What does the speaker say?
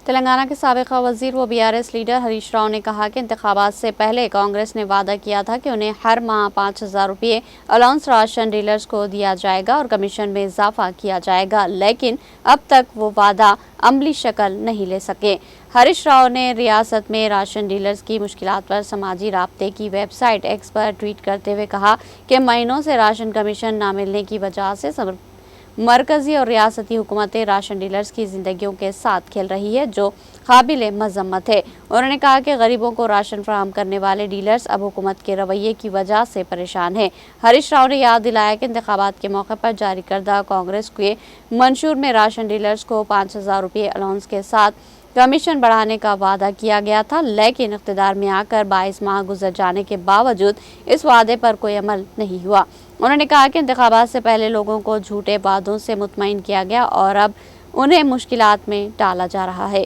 تلنگانہ کے سابق وزیر و BRS لیڈر ہریش راؤ نے کہا کہ انتخابات سے پہلے کانگریس نے وعدہ کیا تھا کہ انہیں ہر ماہ 5,000 روپے الاؤنس راشن ڈیلرز کو دیا جائے گا اور کمیشن میں اضافہ کیا جائے گا، لیکن اب تک وہ وعدہ عملی شکل نہیں لے سکے۔ ہریش راؤ نے ریاست میں راشن ڈیلرز کی مشکلات پر سماجی رابطے کی ویب سائٹ ایکس پر ٹویٹ کرتے ہوئے کہا کہ مہینوں سے راشن کمیشن نہ ملنے کی وجہ سے مرکزی اور ریاستی حکومتیں راشن ڈیلرز کی زندگیوں کے ساتھ کھیل رہی ہے، جو قابل مذمت ہے۔ انہوں نے کہا کہ غریبوں کو راشن فراہم کرنے والے ڈیلرز اب حکومت کے رویے کی وجہ سے پریشان ہیں۔ ہریش راؤ نے یاد دلایا کہ انتخابات کے موقع پر جاری کردہ کانگریس کے منشور میں راشن ڈیلرز کو 5,000 روپے الاؤنس کے ساتھ کمیشن بڑھانے کا وعدہ کیا گیا تھا، لیکن اقتدار میں آ کر 22 ماہ گزر جانے کے باوجود اس وعدے پر کوئی عمل نہیں ہوا۔ انہوں نے کہا کہ انتخابات سے پہلے لوگوں کو جھوٹے وعدوں سے مطمئن کیا گیا اور اب انہیں مشکلات میں ڈالا جا رہا ہے۔